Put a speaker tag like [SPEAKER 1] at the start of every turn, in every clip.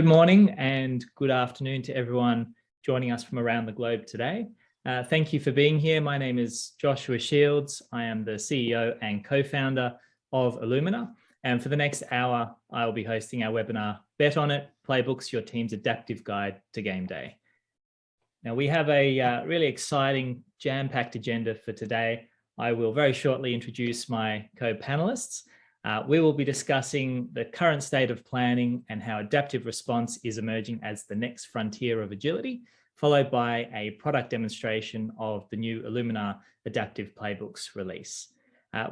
[SPEAKER 1] Good morning and good afternoon to everyone joining us from around the globe today. Thank you for being here. My name is Joshua Shields. I am the CEO and co-founder of Illumina. And for the next hour, I will be hosting our webinar, Bet on It, Playbooks, Your Team's Adaptive Guide to Gameday. Now, we have a really exciting, jam-packed agenda for today. I will very shortly introduce my co-panelists. We will be discussing the current state of planning and how adaptive response is emerging as the next frontier of agility, followed by a product demonstration of the new Illumina Adaptive Playbooks release.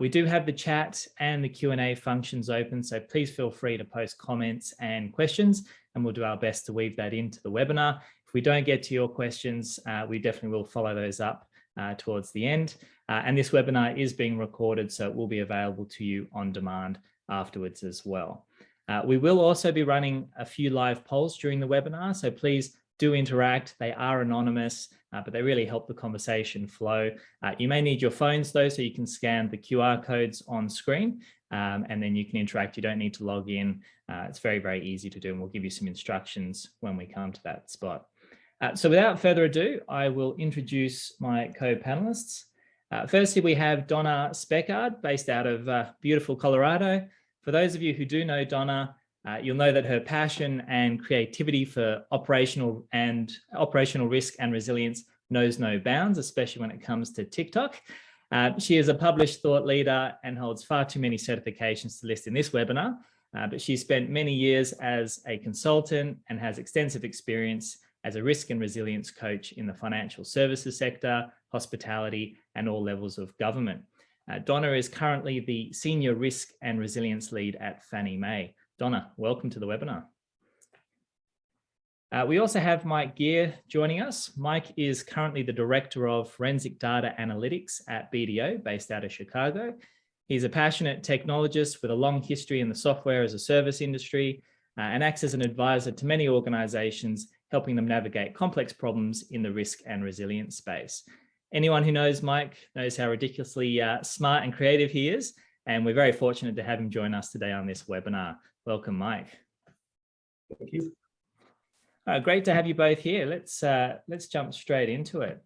[SPEAKER 1] We do have the chat and the Q&A functions open, so please feel free to post comments and questions, and we'll do our best to weave that into the webinar. If we don't get to your questions, we definitely will follow those up towards the end. And this webinar is being recorded, so it will be available to you on demand afterwards as well. We will also be running a few live polls during the webinar, so please do interact. They are anonymous, but they really help the conversation flow. You may need your phones though, so you can scan the QR codes on screen, and then you can interact. You don't need to log in. It's very, very easy to do, and we'll give you some instructions when we come to that spot. So without further ado, I will introduce my co-panelists. Firstly, we have Donna Speckard, based out of beautiful Colorado. For those of you who do know Donna, you'll know that her passion and creativity for operational risk and resilience knows no bounds, especially when it comes to TikTok. She is a published thought leader and holds far too many certifications to list in this webinar, but she spent many years as a consultant and has extensive experience as a risk and resilience coach in the financial services sector, hospitality, and all levels of government. Donna is currently the Senior Risk and Resilience Lead at Fannie Mae. Donna, welcome to the webinar. We also have Mike Gear joining us. Mike is currently the Director of Forensic Data Analytics at BDO, based out of Chicago. He's a passionate technologist with a long history in the software as a service industry and acts as an advisor to many organizations, helping them navigate complex problems in the risk and resilience space. Anyone who knows Mike knows how ridiculously smart and creative he is, and we're very fortunate to have him join us today on this webinar. Welcome, Mike.
[SPEAKER 2] Thank you.
[SPEAKER 1] Great to have you both here. Let's jump straight into it.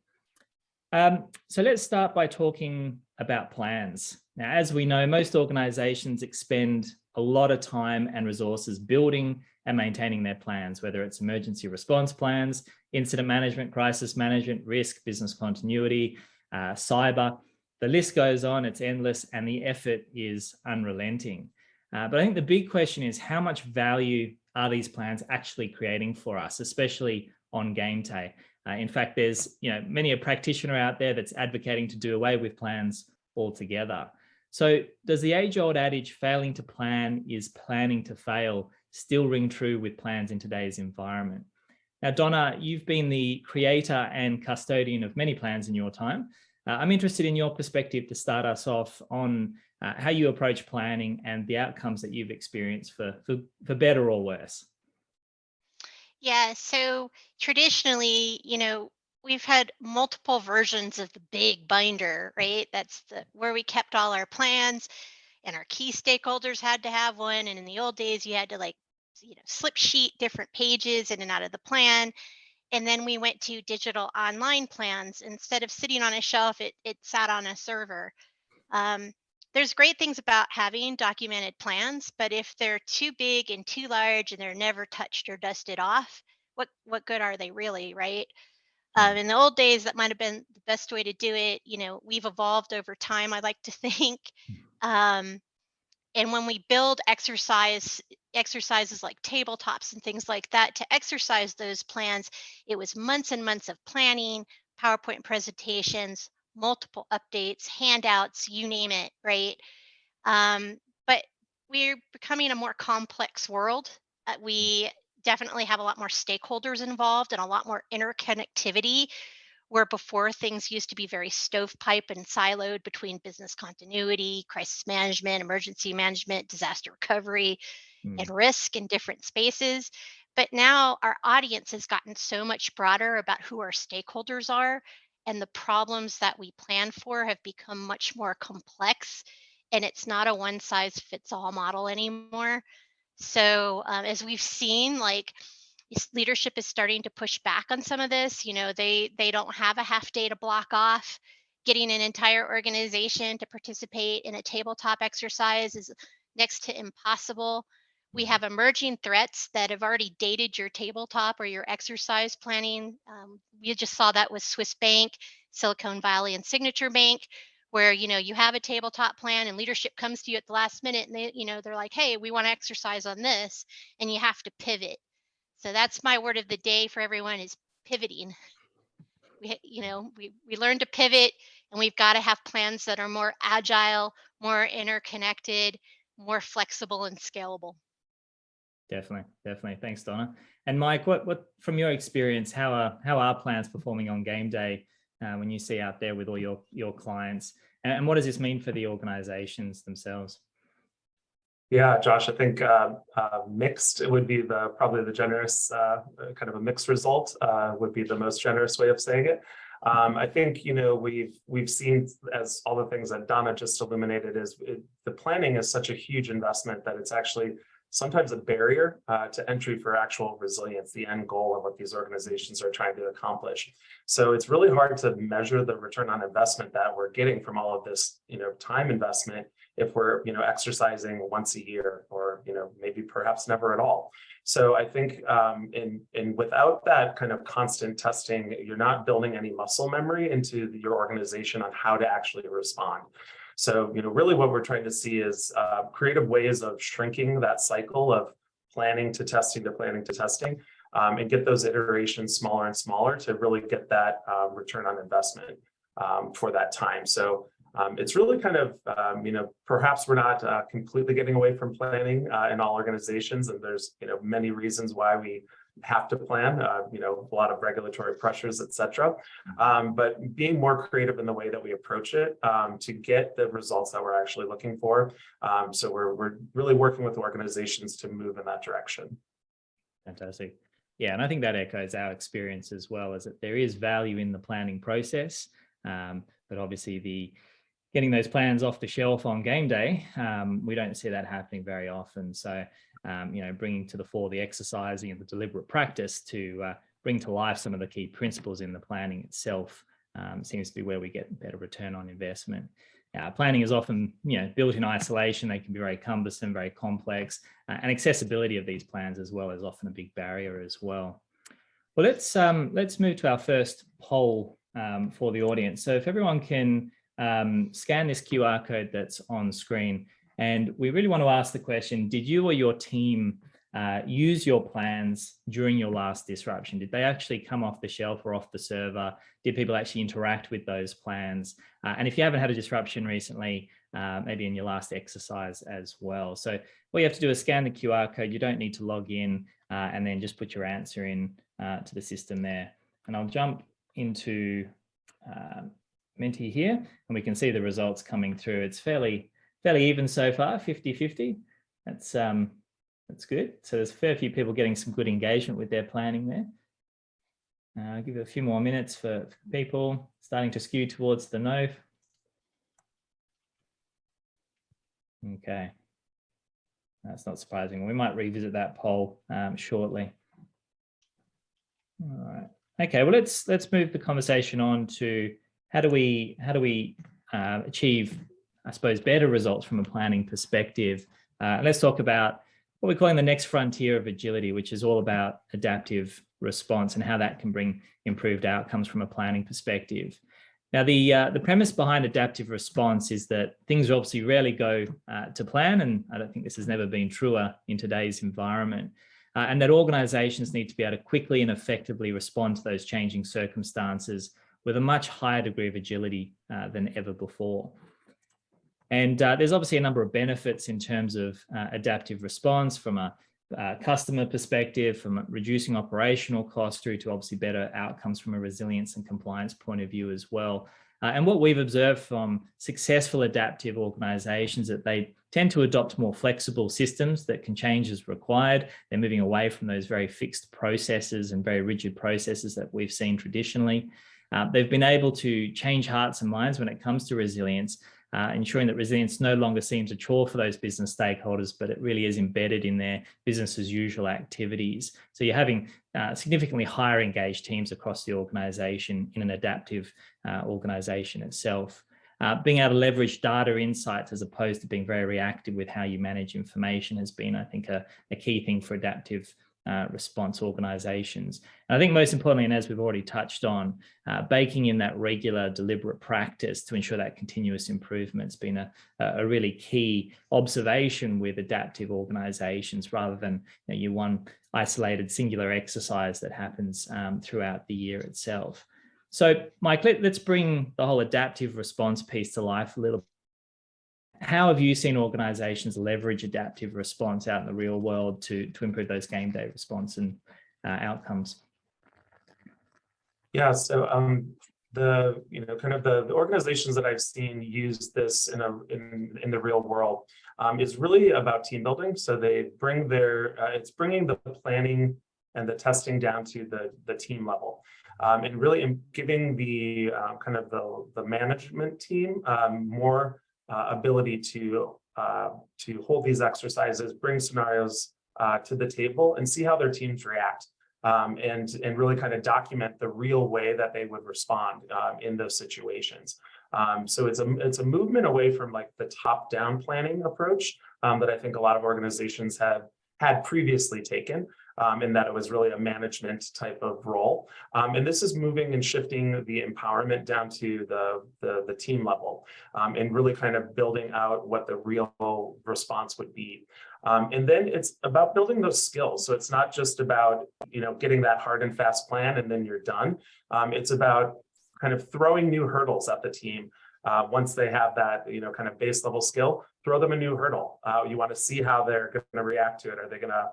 [SPEAKER 1] So let's start by talking about plans. Now, as we know, most organizations expend a lot of time and resources building and maintaining their plans, whether it's emergency response plans, incident management, crisis management, risk, business continuity, cyber. The list goes on, it's endless, and the effort is unrelenting. But I think the big question is, how much value are these plans actually creating for us, especially on Gameday? In fact, there's many a practitioner out there that's advocating to do away with plans altogether. So does the age-old adage, failing to plan is planning to fail, still ring true with plans in today's environment? Now, Donna, you've been the creator and custodian of many plans in your time. I'm interested in your perspective to start us off on how you approach planning and the outcomes that you've experienced for better or worse.
[SPEAKER 3] Yeah, so traditionally, we've had multiple versions of the big binder, right? That's where we kept all our plans, and our key stakeholders had to have one. And in the old days, you had to slip sheet different pages in and out of the plan. And then we went to digital online plans. Instead of sitting on a shelf, it sat on a server. There's great things about having documented plans, but if they're too big and too large and they're never touched or dusted off, what good are they really, right? In the old days, that might have been the best way to do it. We've evolved over time, I like to think. And when we build exercises like tabletops and things like that to exercise those plans, it was months and months of planning, PowerPoint presentations, multiple updates, handouts, you name it, right? But we're becoming a more complex world. We definitely have a lot more stakeholders involved and a lot more interconnectivity, where before things used to be very stovepipe and siloed between business continuity, crisis management, emergency management, disaster recovery, and risk in different spaces. But now our audience has gotten so much broader about who our stakeholders are, and the problems that we plan for have become much more complex, and it's not a one size fits all model anymore. So as we've seen, like leadership is starting to push back on some of this. They don't have a half day to block off. Getting an entire organization to participate in a tabletop exercise is next to impossible. We have emerging threats that have already dated your tabletop or your exercise planning. We just saw that with Swiss Bank, Silicon Valley, and Signature Bank, where you have a tabletop plan and leadership comes to you at the last minute and they're like, hey, we want to exercise on this, and you have to pivot. So that's my word of the day for everyone is pivoting. We learn to pivot, and we've got to have plans that are more agile, more interconnected, more flexible and scalable.
[SPEAKER 1] Definitely. Thanks, Donna. And Mike, what from your experience, how are plans performing on game day when you see out there with all your clients, and what does this mean for the organizations themselves?
[SPEAKER 2] Yeah, Josh, I think mixed would be probably the generous kind of a mixed result would be the most generous way of saying it. I think we've seen, as all the things that Donna just illuminated, the planning is such a huge investment that it's actually sometimes a barrier to entry for actual resilience, the end goal of what these organizations are trying to accomplish. So it's really hard to measure the return on investment that we're getting from all of this, time investment if we're, exercising once a year or, maybe perhaps never at all. So I think in without that kind of constant testing, you're not building any muscle memory into your organization on how to actually respond. So, really what we're trying to see is creative ways of shrinking that cycle of planning to testing to planning to testing, and get those iterations smaller and smaller to really get that return on investment for that time. So it's really kind of, perhaps we're not completely getting away from planning in all organizations, and there's, many reasons why we have to plan, a lot of regulatory pressures, et cetera. But being more creative in the way that we approach it to get the results that we're actually looking for. So we're really working with organizations to move in that direction.
[SPEAKER 1] Fantastic. Yeah, and I think that echoes our experience as well, is that there is value in the planning process, but obviously getting those plans off the shelf on game day, we don't see that happening very often. So, bringing to the fore the exercising and the deliberate practice to bring to life some of the key principles in the planning itself seems to be where we get better return on investment. Planning is often, built in isolation. They can be very cumbersome, very complex, and accessibility of these plans as well is often a big barrier as well. Well, let's move to our first poll for the audience. So if everyone can scan this QR code that's on screen, and we really want to ask the question, did you or your team use your plans during your last disruption? Did they actually come off the shelf or off the server? Did people actually interact with those plans? And if you haven't had a disruption recently, maybe in your last exercise as well. So all you have to do is scan the QR code. You don't need to log in, and then just put your answer in to the system there. And I'll jump into Menti here, and we can see the results coming through. It's fairly even so far, 50-50. That's good. So there's a fair few people getting some good engagement with their planning there. I'll give it a few more minutes for people starting to skew towards the no. Okay. That's not surprising. We might revisit that poll shortly. All right. Okay, well, let's move the conversation on to how do we achieve, I suppose, better results from a planning perspective. Let's talk about what we're calling the next frontier of agility, which is all about adaptive response and how that can bring improved outcomes from a planning perspective. Now, the premise behind adaptive response is that things obviously rarely go to plan, and I don't think this has never been truer in today's environment, and that organizations need to be able to quickly and effectively respond to those changing circumstances with a much higher degree of agility than ever before. And there's obviously a number of benefits in terms of adaptive response from a customer perspective, from reducing operational costs through to obviously better outcomes from a resilience and compliance point of view as well. And what we've observed from successful adaptive organizations that they tend to adopt more flexible systems that can change as required. They're moving away from those very fixed processes and very rigid processes that we've seen traditionally. They've been able to change hearts and minds when it comes to resilience ensuring that resilience no longer seems a chore for those business stakeholders, but it really is embedded in their business as usual activities. So you're having significantly higher engaged teams across the organization in an adaptive organization itself. Being able to leverage data insights as opposed to being very reactive with how you manage information has been, I think, a key thing for adaptive response organizations. And I think most importantly, and as we've already touched on, baking in that regular deliberate practice to ensure that continuous improvement has been a really key observation with adaptive organizations, rather than your one isolated singular exercise that happens throughout the year itself. So Mike, let's bring the whole adaptive response piece to life a little bit. How have you seen organizations leverage adaptive response out in the real world to improve those game day response and outcomes?
[SPEAKER 2] Yeah, so the organizations that I've seen use this in the real world is really about team building. So they bring it's bringing the planning and the testing down to the team level. And really giving the the management team more ability to hold these exercises, bring scenarios to the table, and see how their teams react, and really kind of document the real way that they would respond in those situations. So it's a movement away from like the top-down planning approach that I think a lot of organizations have had previously taken. In that it was really a management type of role. And this is moving and shifting the empowerment down to the team level, and really kind of building out what the real response would be. And then it's about building those skills. So it's not just about, getting that hard and fast plan and then you're done. It's about kind of throwing new hurdles at the team. Once they have that, kind of base level skill, throw them a new hurdle. You want to see how they're going to react to it. Are they going to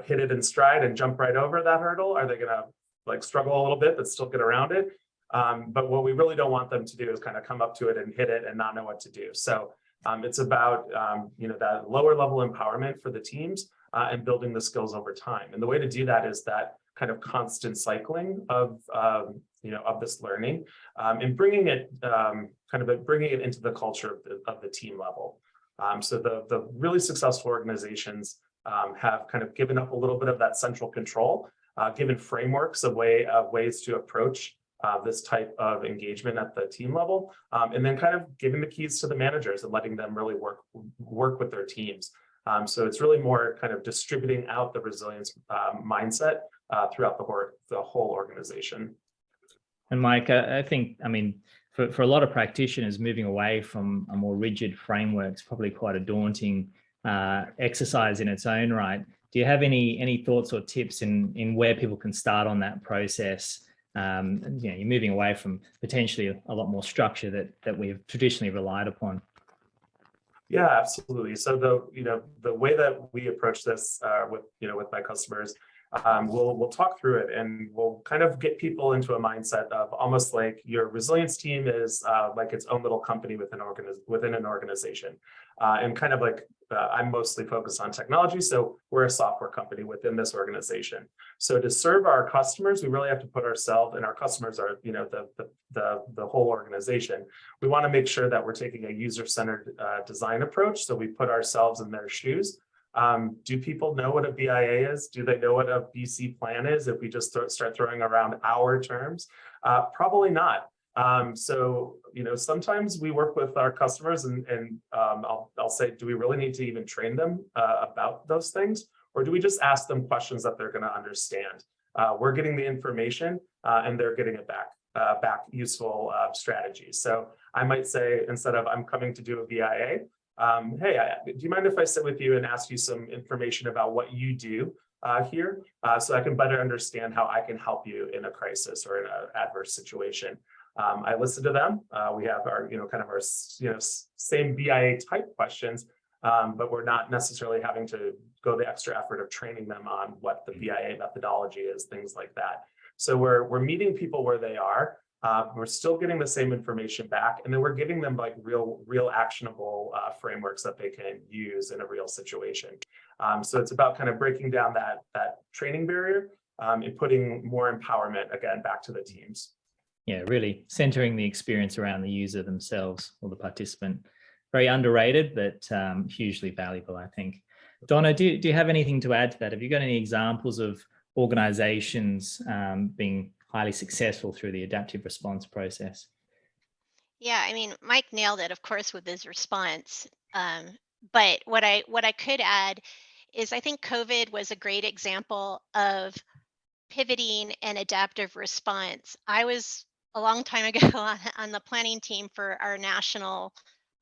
[SPEAKER 2] hit it in stride and jump right over that hurdle? Are they going to like struggle a little bit, but still get around it? But what we really don't want them to do is kind of come up to it and hit it and not know what to do. So it's about, that lower level empowerment for the teams and building the skills over time. And the way to do that is that kind of constant cycling of this learning, and bringing it into the culture of the team level. So the really successful organizations have kind of given up a little bit of that central control, given frameworks of ways to approach this type of engagement at the team level, and then kind of giving the keys to the managers and letting them really work with their teams. So it's really more kind of distributing out the resilience mindset throughout the whole organization.
[SPEAKER 1] And Mike, I think, for a lot of practitioners, moving away from a more rigid framework is probably quite a daunting exercise in its own right. Do you have any thoughts or tips in where people can start on that process? You're moving away from potentially a lot more structure that we've traditionally relied upon.
[SPEAKER 2] Yeah, absolutely. So the way that we approach this with my customers, we'll talk through it, and we'll kind of get people into a mindset of almost like your resilience team is like its own little company within an organization, and kind of like I'm mostly focused on technology, so we're a software company within this organization. So to serve our customers, we really have to put ourselves, and our customers are the whole organization. We want to make sure that we're taking a user-centered design approach, so we put ourselves in their shoes. Do people know what a BIA is? Do they know what a BC plan is? If we just start throwing around our terms, probably not. So, sometimes we work with our customers and I'll say, do we really need to even train them about those things? Or do we just ask them questions that they're going to understand? We're getting the information and they're getting it back useful strategies. So I might say, instead of I'm coming to do a BIA, hey, do you mind if I sit with you and ask you some information about what you do here, so I can better understand how I can help you in a crisis or in an adverse situation? I listen to them. We have our, our same BIA type questions, but we're not necessarily having to go the extra effort of training them on what the BIA methodology is, things like that. So we're meeting people where they are. We're still getting the same information back, and then we're giving them like real actionable frameworks that they can use in a real situation. So it's about kind of breaking down that training barrier and putting more empowerment again back to the teams.
[SPEAKER 1] Yeah, really centering the experience around the user themselves or the participant. very underrated, but hugely valuable, I think. Donna, do you have anything to add to that? Have you got any examples of organizations being highly successful through the adaptive response process?
[SPEAKER 3] Yeah, I mean, Mike nailed it, of course, with his response. But what I could add is I think COVID was a great example of pivoting and adaptive response. I was a long time ago on the planning team for our national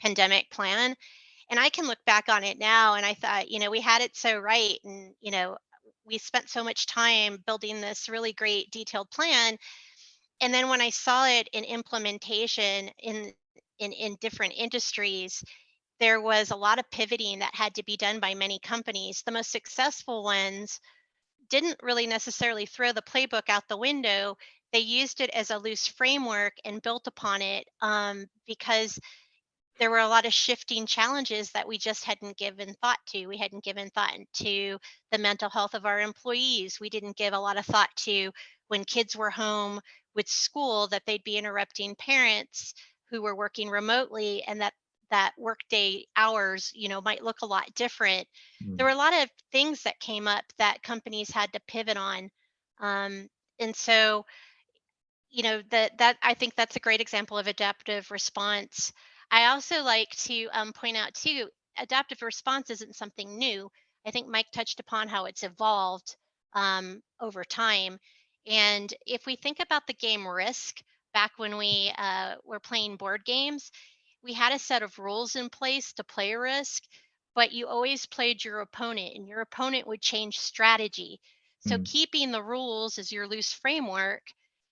[SPEAKER 3] pandemic plan, and I can look back on it now and I thought, we had it so right, and we spent so much time building this really great detailed plan. And then when I saw it in implementation in different industries, there was a lot of pivoting that had to be done by many companies. The most successful ones didn't really necessarily throw the playbook out the window. They used it as a loose framework and built upon it, because there were a lot of shifting challenges that we just hadn't given thought to. We hadn't given thought to the mental health of our employees. We didn't give a lot of thought to when kids were home with school that they'd be interrupting parents who were working remotely, and that workday hours, might look a lot different. There were a lot of things that came up that companies had to pivot on. And so, that I think that's a great example of adaptive response. I also like to point out too, adaptive response isn't something new. I think Mike touched upon how it's evolved over time. And if we think about the game Risk, back when we were playing board games, we had a set of rules in place to play Risk, but you always played your opponent, and your opponent would change strategy. So keeping the rules as your loose framework,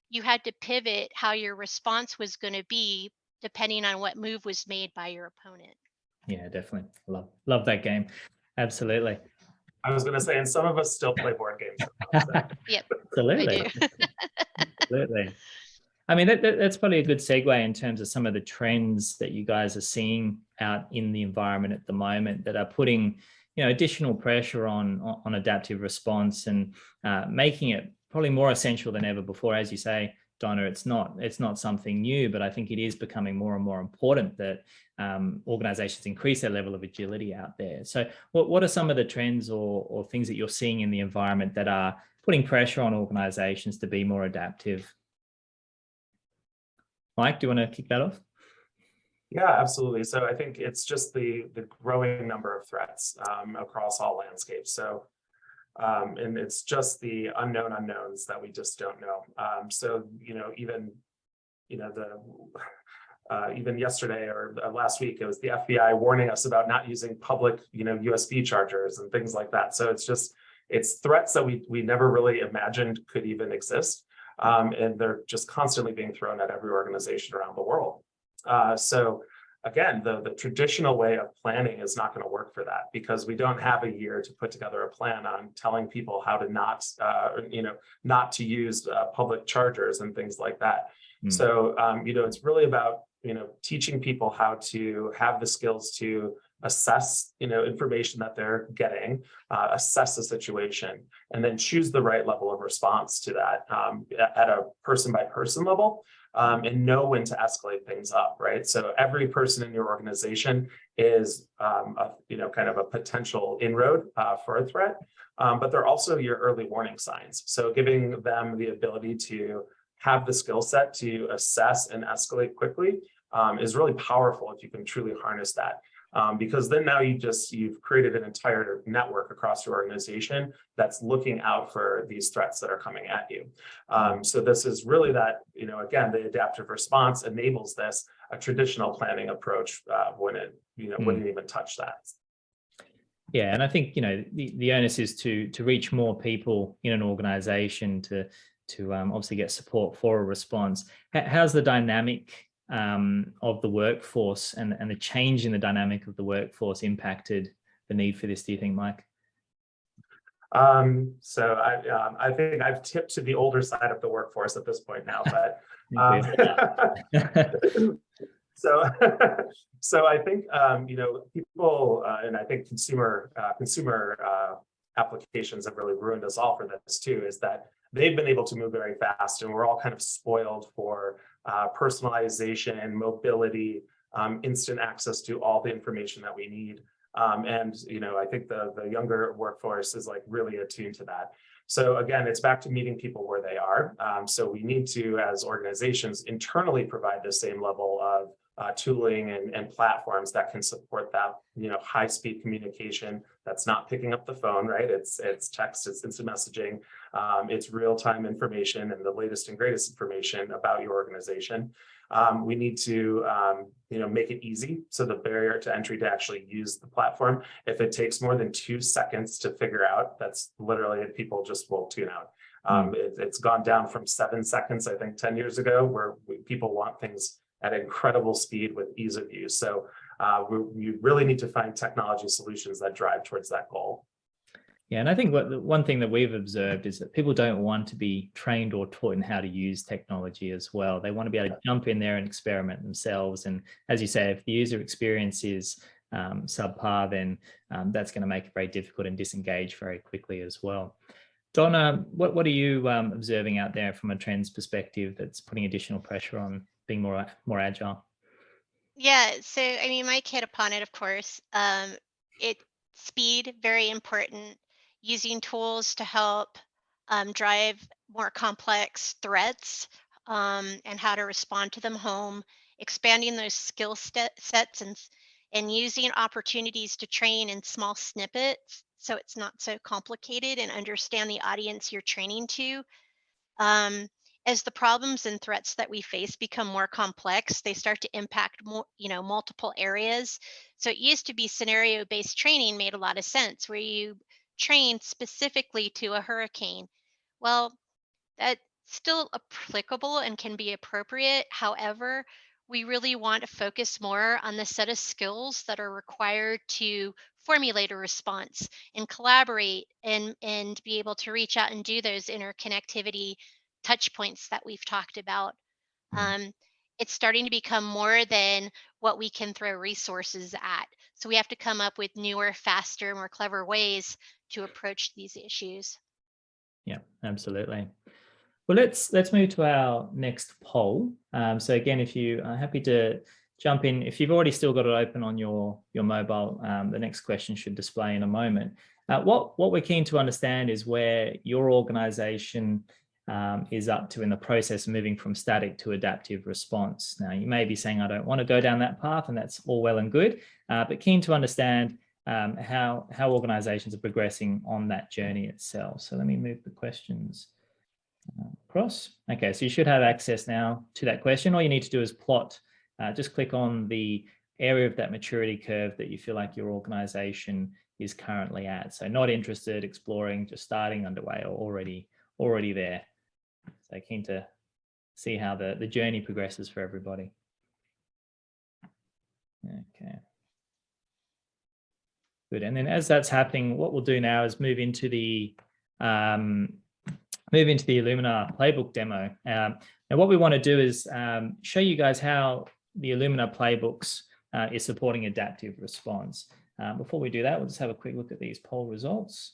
[SPEAKER 3] you had to pivot how your response was going to be depending on what move was made by your opponent.
[SPEAKER 1] Yeah, definitely. Love that game. Absolutely.
[SPEAKER 2] I was going to say, and some of us still play board games. So.
[SPEAKER 3] Yep.
[SPEAKER 1] Absolutely.
[SPEAKER 3] I do.
[SPEAKER 1] Absolutely. I mean, that's probably a good segue in terms of some of the trends that you guys are seeing out in the environment at the moment that are putting, additional pressure on adaptive response and making it probably more essential than ever before. As you say, Donna, it's not something new, but I think it is becoming more and more important that organizations increase their level of agility out there. So what are some of the trends or things that you're seeing in the environment that are putting pressure on organizations to be more adaptive? Mike, do you want to kick that off?
[SPEAKER 2] Yeah, absolutely. So I think it's just the growing number of threats across all landscapes. So and it's just the unknown unknowns that we just don't know. So even even yesterday or last week, it was the FBI warning us about not using public USB chargers and things like that. So it's threats that we never really imagined could even exist. And they're just constantly being thrown at every organization around the world. So again, the traditional way of planning is not going to work for that, because we don't have a year to put together a plan on telling people how to not to use public chargers and things like that. So it's really about teaching people how to have the skills to assess information that they're getting, assess the situation, and then choose the right level of response to that at a person by person level, and know when to escalate things up, right? So every person in your organization is kind of a potential inroad for a threat, but they're also your early warning signs. So giving them the ability to have the skill set to assess and escalate quickly is really powerful if you can truly harness that. Because then now you've created an entire network across your organization that's looking out for these threats that are coming at you. So this is really that, again, the adaptive response enables this. A traditional planning approach wouldn't even touch that.
[SPEAKER 1] Yeah, and I think the onus is to reach more people in an organization to obviously get support for a response. How's the dynamic of the workforce and the change in the dynamic of the workforce impacted the need for this, do you think, Mike?
[SPEAKER 2] So I think I've tipped to the older side of the workforce at this point now, but so I think people and I think consumer applications have really ruined us all for this too, is that they've been able to move very fast, and we're all kind of spoiled for personalization, mobility, instant access to all the information that we need. And I think the younger workforce is like really attuned to that. So again, it's back to meeting people where they are. So we need to, as organizations, internally provide the same level of tooling and platforms that can support that, high-speed communication. That's not picking up the phone, right? It's text, it's instant messaging, it's real-time information and the latest and greatest information about your organization. We need to, make it easy. So the barrier to entry to actually use the platform, if it takes more than 2 seconds to figure out, that's literally, people just will tune out. It's gone down from 7 seconds, I think 10 years ago, where people want things at incredible speed with ease of use. So we really need to find technology solutions that drive towards that goal.
[SPEAKER 1] Yeah, and I think one thing that we've observed is that people don't want to be trained or taught in how to use technology as well. They want to be able to jump in there and experiment themselves. And as you say, if the user experience is subpar, then that's going to make it very difficult and disengage very quickly as well. Donna, what are you observing out there from a trends perspective that's putting additional pressure on being more agile?
[SPEAKER 3] Yeah, so I mean, Mike hit upon it, of course. Speed, very important. Using tools to help drive more complex threats and how to respond to them home. Expanding those sets and using opportunities to train in small snippets so it's not so complicated, and understand the audience you're training to. um, as the problems and threats that we face become more complex, they start to impact more, multiple areas. So it used to be scenario-based training made a lot of sense, where you train specifically to a hurricane. Well, that's still applicable and can be appropriate. However, we really want to focus more on the set of skills that are required to formulate a response and collaborate and be able to reach out and do those interconnectivity touch points that we've talked about. Um, it's starting to become more than what we can throw resources at. So we have to come up with newer, faster, more clever ways to approach these issues.
[SPEAKER 1] Yeah, absolutely. Well, let's move to our next poll. So again, if you are happy to jump in, if you've already still got it open on your mobile, the next question should display in a moment. What we're keen to understand is where your organization is up to in the process of moving from static to adaptive response. Now, you may be saying, I don't want to go down that path, and that's all well and good, but keen to understand how organizations are progressing on that journey itself. So let me move the questions across. Okay, so you should have access now to that question. All you need to do is plot, just click on the area of that maturity curve that you feel like your organization is currently at. So not interested, exploring, just starting, underway, or already there. So keen to see how the journey progresses for everybody. Okay. Good, and then as that's happening, what we'll do now is move into the Illumina playbook demo. Now what we want to do is show you guys how the Illumina playbooks is supporting adaptive response. Before we do that, we'll just have a quick look at these poll results.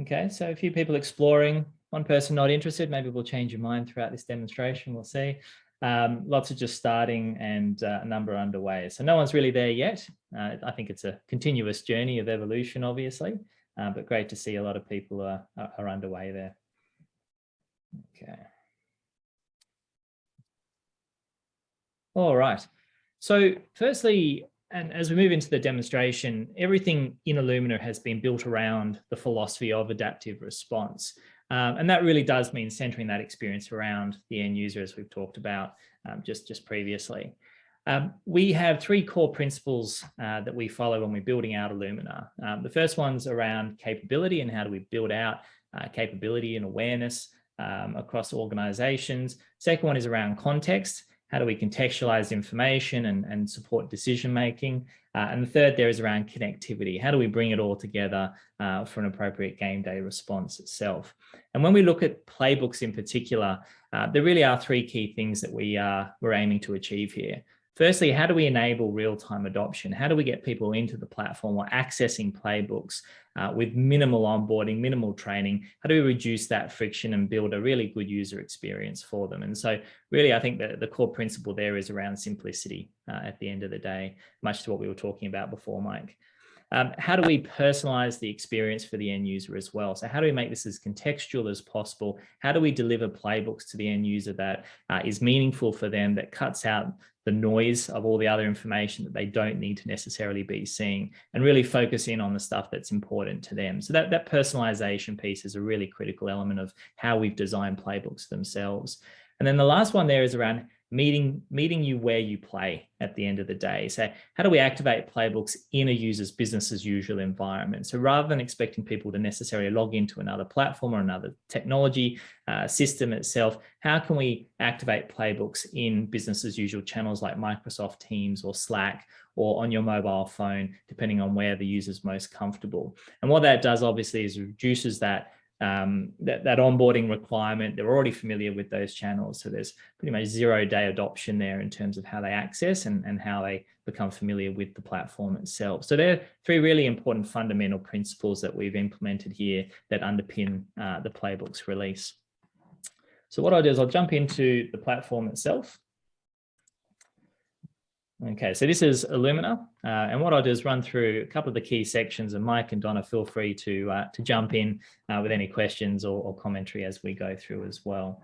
[SPEAKER 1] Okay, so a few people exploring, one person not interested. Maybe we'll change your mind throughout this demonstration, we'll see. Lots of just starting and a number underway. So no one's really there yet. I think it's a continuous journey of evolution, obviously. But great to see a lot of people are underway there. Okay. All right. So firstly, and as we move into the demonstration, everything in Illumina has been built around the philosophy of adaptive response. And that really does mean centering that experience around the end user, as we've talked about just previously. We have 3 core principles that we follow when we're building out Illumina. The first one's around capability and how do we build out capability and awareness across organizations. Second one is around context. How do we contextualize information and support decision-making? And the third there is around connectivity. How do we bring it all together for an appropriate game day response itself? And when we look at playbooks in particular, there really are 3 key things that we're aiming to achieve here. Firstly, how do we enable real-time adoption? How do we get people into the platform or accessing playbooks with minimal onboarding, minimal training? How do we reduce that friction and build a really good user experience for them? And so really, I think that the core principle there is around simplicity at the end of the day, much to what we were talking about before, Mike. How do we personalize the experience for the end user as well? So how do we make this as contextual as possible? How do we deliver playbooks to the end user that is meaningful for them, that cuts out the noise of all the other information that they don't need to necessarily be seeing, and really focus in on the stuff that's important to them? So that personalization piece is a really critical element of how we've designed playbooks themselves. And then the last one there is around meeting you where you play at the end of the day. So how do we activate playbooks in a user's business as usual environment? So rather than expecting people to necessarily log into another platform or another technology system itself, how can we activate playbooks in business as usual channels like Microsoft Teams or Slack, or on your mobile phone, depending on where the user's most comfortable? And what that does obviously is reduces that onboarding requirement. They're already familiar with those channels. So there's pretty much 0-day adoption there in terms of how they access and how they become familiar with the platform itself. So there are 3 really important fundamental principles that we've implemented here that underpin the Playbooks release. So what I'll do is I'll jump into the platform itself. Okay, so this is Illumina, and what I'll do is run through a couple of the key sections, and Mike and Donna, feel free to jump in with any questions or commentary as we go through as well.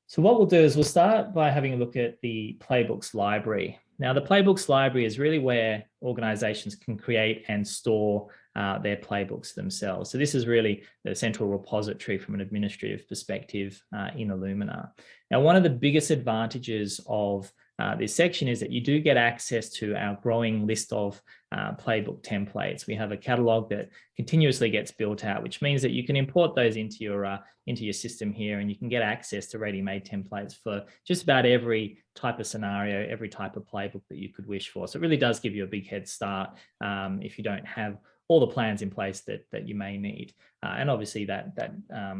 [SPEAKER 1] So what we'll do is we'll start by having a look at the Playbooks library. Now, the Playbooks library is really where organizations can create and store their playbooks themselves. So this is really the central repository from an administrative perspective in Illumina. Now, one of the biggest advantages of this section is that you do get access to our growing list of playbook templates. We have a catalog that continuously gets built out, which means that you can import those into your system here, and you can get access to ready-made templates for just about every type of scenario, every type of playbook that you could wish for. So it really does give you a big head start if you don't have all the plans in place that you may need. And obviously that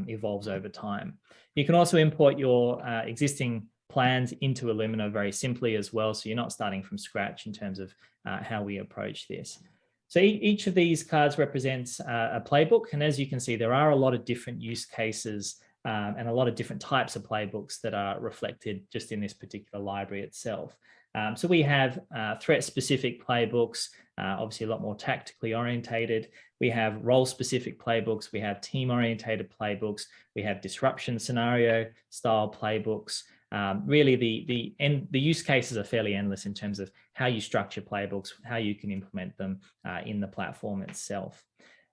[SPEAKER 1] evolves over time. You can also import your existing plans into Illumina very simply as well. So you're not starting from scratch in terms of how we approach this. So each of these cards represents a playbook. And as you can see, there are a lot of different use cases and a lot of different types of playbooks that are reflected just in this particular library itself. So we have threat-specific playbooks, obviously a lot more tactically orientated. We have role-specific playbooks. We have team-orientated playbooks. We have disruption scenario style playbooks. Really, the use cases are fairly endless in terms of how you structure playbooks, how you can implement them in the platform itself.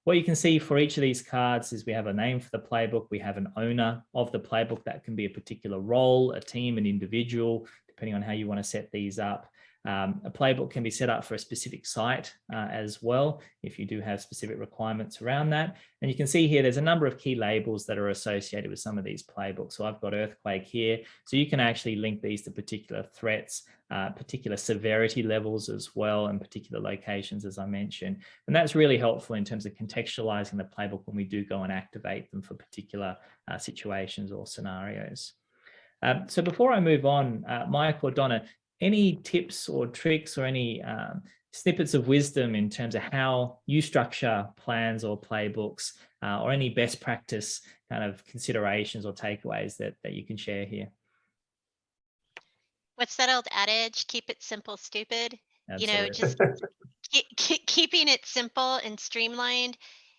[SPEAKER 1] What you can see for each of these cards is we have a name for the playbook. We have an owner of the playbook. That can be a particular role, a team, an individual, depending on how you want to set these up. A playbook can be set up for a specific site as well, if you do have specific requirements around that. And you can see here, there's a number of key labels that are associated with some of these playbooks. So I've got earthquake here. So you can actually link these to particular threats, particular severity levels as well, and particular locations, as I mentioned. And that's really helpful in terms of contextualizing the playbook when we do go and activate them for particular situations or scenarios. So before I move on, Mike or Donna, any tips or tricks or any snippets of wisdom in terms of how you structure plans or playbooks, or any best practice kind of considerations or takeaways that you can share here?
[SPEAKER 3] What's that old adage? Keep it simple, stupid.
[SPEAKER 1] Absolutely.
[SPEAKER 3] You know, just keeping it simple and streamlined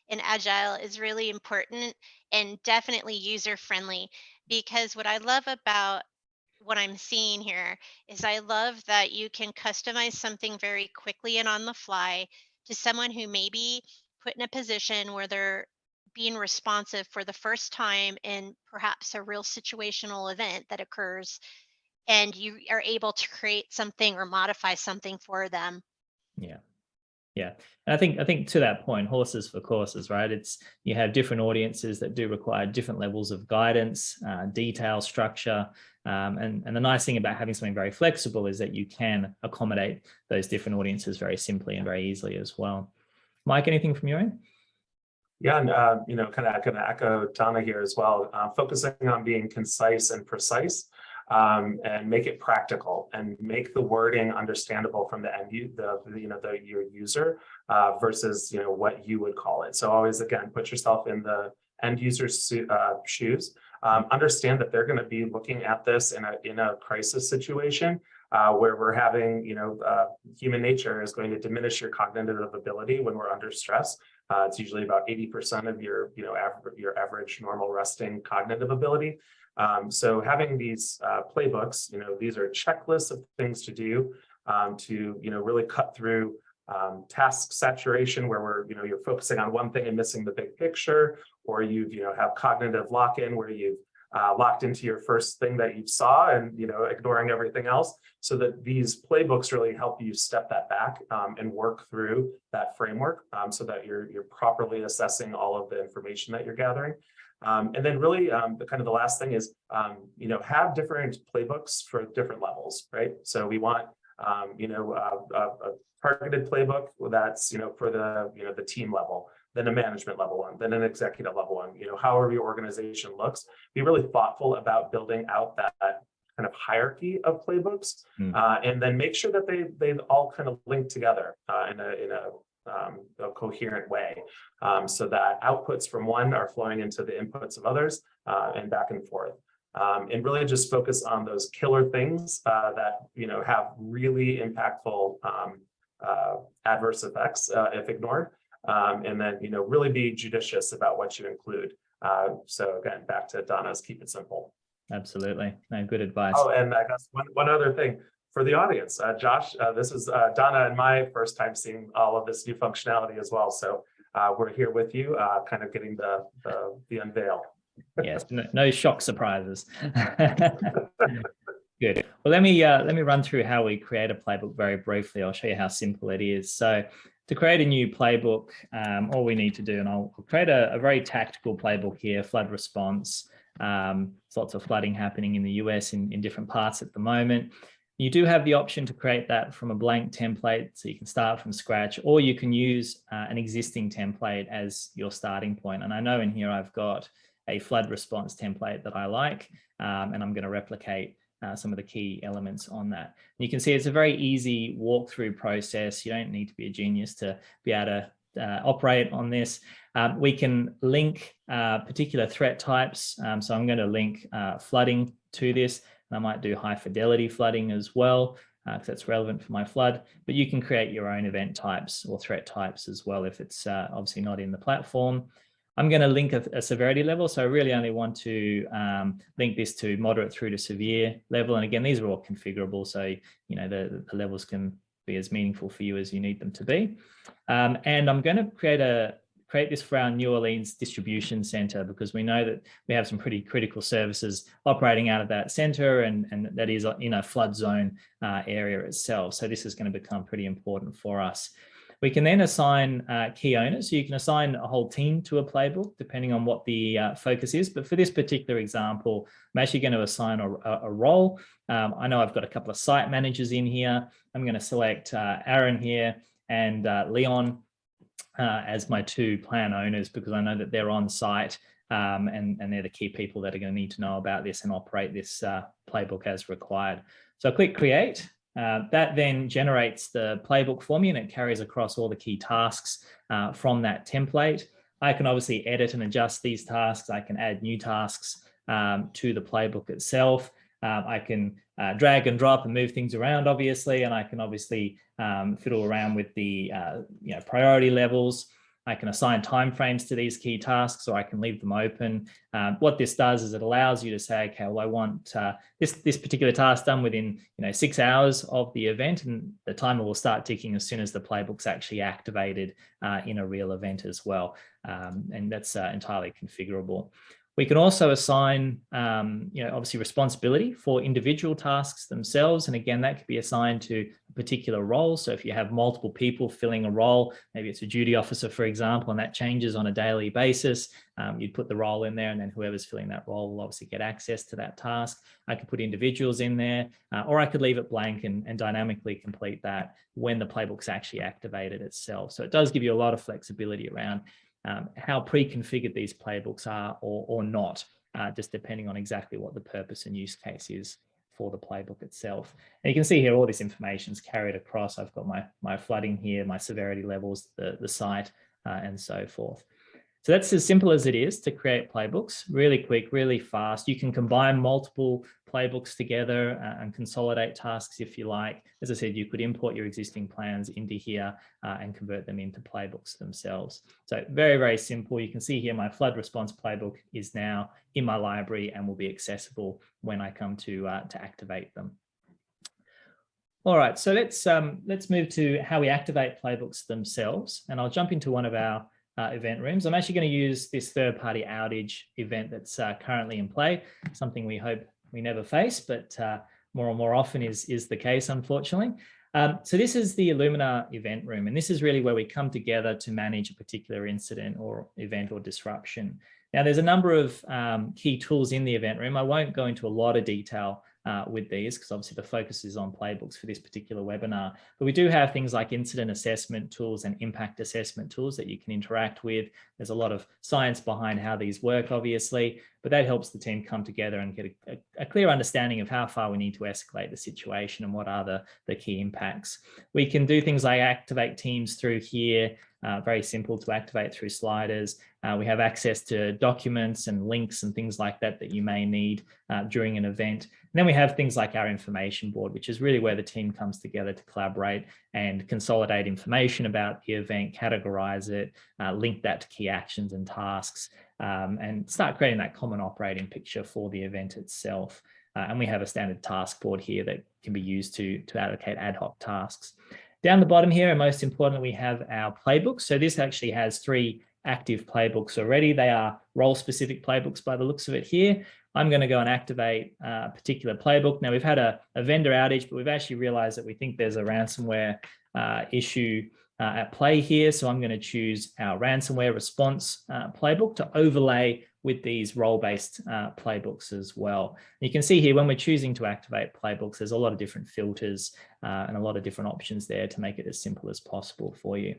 [SPEAKER 3] and agile is really important, and definitely user friendly. Because what I love about what I'm seeing here is I love that you can customize something very quickly and on the fly to someone who may be put in a position where they're being responsive for the first time in perhaps a real situational event that occurs, and you are able to create something or modify something for them.
[SPEAKER 1] Yeah. Yeah, and I think to that point, horses for courses, right? You have different audiences that do require different levels of guidance, detail, structure, and the nice thing about having something very flexible is that you can accommodate those different audiences very simply and very easily as well. Mike, anything from your end?
[SPEAKER 2] Yeah, and kind of going to echo Donna here as well, focusing on being concise and precise. and make it practical and make the wording understandable from the your user versus what you would call it. So always, again, put yourself in the end user's shoes. Understand that they're going to be looking at this in a crisis situation where we're having, human nature is going to diminish your cognitive ability when we're under stress. It's usually about 80% of your average normal resting cognitive ability. So having these playbooks, these are checklists of things to do to really cut through task saturation, where you're focusing on one thing and missing the big picture, or you have cognitive lock-in where you've locked into your first thing that you saw and ignoring everything else. So that these playbooks really help you step that back and work through that framework so that you're properly assessing all of the information that you're gathering. And then really the last thing is have different playbooks for different levels, right? So we want a targeted playbook that's for the team level, then a management level one, then an executive level one, however your organization looks. Be really thoughtful about building out that kind of hierarchy of playbooks, and then make sure that they all kind of link together in a coherent way, so that outputs from one are flowing into the inputs of others and back and forth. And really just focus on those killer things that have really impactful adverse effects if ignored, and then really be judicious about what you include. So again, back to Donna's keep it simple.
[SPEAKER 1] Absolutely. No, good advice.
[SPEAKER 2] Oh, and I guess one other thing for the audience, Josh, this is Donna and my first time seeing all of this new functionality as well. So we're here with you, kind of getting the unveil.
[SPEAKER 1] Yes, no shock surprises. Good. Well, let me run through how we create a playbook very briefly. I'll show you how simple it is. So to create a new playbook, all we need to do, and I'll create a very tactical playbook here, flood response. There's lots of flooding happening in the US in different parts at the moment. You do have the option to create that from a blank template, so you can start from scratch, or you can use an existing template as your starting point. And I know in here I've got a flood response template that I like, and I'm going to replicate some of the key elements on that. And you can see it's a very easy walkthrough process. You don't need to be a genius to be able to operate on this. We can link particular threat types. So I'm going to link flooding to this. And I might do high fidelity flooding as well, because that's relevant for my flood. But you can create your own event types or threat types as well if it's obviously not in the platform. I'm going to link a severity level. So I really only want to link this to moderate through to severe level. And again, these are all configurable. So, the levels can be as meaningful for you as you need them to be. And I'm going to create this for our New Orleans distribution center, because we know that we have some pretty critical services operating out of that center, and that is in a flood zone area itself. So this is going to become pretty important for us. We can then assign key owners. So you can assign a whole team to a playbook depending on what the focus is. But for this particular example, I'm actually going to assign a role. I know I've got a couple of site managers in here. I'm going to select Aaron here and Leon as my two plan owners, because I know that they're on site and they're the key people that are going to need to know about this and operate this playbook as required. So I click create. That then generates the playbook for me, and it carries across all the key tasks from that template. I can obviously edit and adjust these tasks. I can add new tasks to the playbook itself. I can drag and drop and move things around, obviously, and I can obviously fiddle around with the priority levels. I can assign timeframes to these key tasks, or I can leave them open. What this does is it allows you to say, okay, well, I want this particular task done within 6 hours of the event, and the timer will start ticking as soon as the playbook's actually activated in a real event as well. And that's entirely configurable. We can also assign, obviously responsibility for individual tasks themselves. And again, that could be assigned to a particular role. So if you have multiple people filling a role, maybe it's a duty officer, for example, and that changes on a daily basis, you'd put the role in there, and then whoever's filling that role will obviously get access to that task. I could put individuals in there, or I could leave it blank and dynamically complete that when the playbook's actually activated itself. So it does give you a lot of flexibility around how pre-configured these playbooks are or not, just depending on exactly what the purpose and use case is for the playbook itself. And you can see here all this information is carried across. I've got my flooding here, my severity levels, the site, and so forth. So that's as simple as it is to create playbooks, really quick, really fast. You can combine multiple playbooks together and consolidate tasks if you like. As I said, you could import your existing plans into here and convert them into playbooks themselves. So very, very simple. You can see here my flood response playbook is now in my library and will be accessible when I come to activate them. All right, so let's move to how we activate playbooks themselves. And I'll jump into one of our event rooms. I'm actually going to use this third-party outage event that's currently in play, something we hope we never face, but more and more often is the case, unfortunately. So this is the Illumina event room, and this is really where we come together to manage a particular incident or event or disruption. Now, there's a number of key tools in the event room. I won't go into a lot of detail with these because obviously the focus is on playbooks for this particular webinar, but we do have things like incident assessment tools and impact assessment tools that you can interact with. There's a lot of science behind how these work, obviously, but that helps the team come together and get a clear understanding of how far we need to escalate the situation and what are the key impacts. We can do things like activate teams through here, very simple to activate through sliders. We have access to documents and links and things like that that you may need during an event. And then we have things like our information board, which is really where the team comes together to collaborate and consolidate information about the event, categorize it, link that to key actions and tasks, and start creating that common operating picture for the event itself. And we have a standard task board here that can be used to allocate ad hoc tasks. Down the bottom here, and most importantly, we have our playbooks. So this actually has 3 active playbooks already. They are role-specific playbooks by the looks of it here. I'm going to go and activate a particular playbook. Now, we've had a vendor outage, but we've actually realized that we think there's a ransomware issue at play here. So I'm going to choose our ransomware response playbook to overlay with these role-based playbooks as well. You can see here when we're choosing to activate playbooks, there's a lot of different filters and a lot of different options there to make it as simple as possible for you.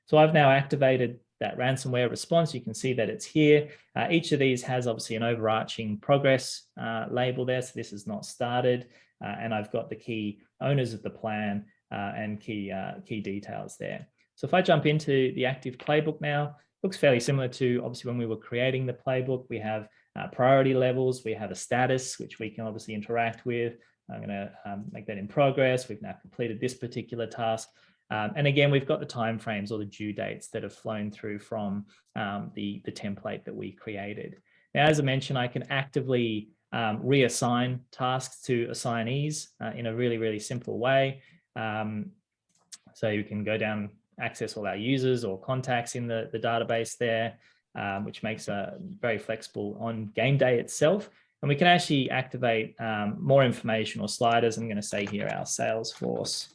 [SPEAKER 1] So I've now activated that ransomware response. You can see that it's here. Each of these has obviously an overarching progress label there. So this is not started. And I've got the key owners of the plan and key details there. So if I jump into the active playbook now, looks fairly similar to obviously when we were creating the playbook. We have priority levels. We have a status, which we can obviously interact with. I'm going to make that in progress. We've now completed this particular task. And again, we've got the timeframes or the due dates that have flown through from the template that we created. Now, as I mentioned, I can actively reassign tasks to assignees in a really, really simple way. So you can go down, access all our users or contacts in the database there, which makes it very flexible on Gameday itself. And we can actually activate more information or sliders. I'm going to say here our Salesforce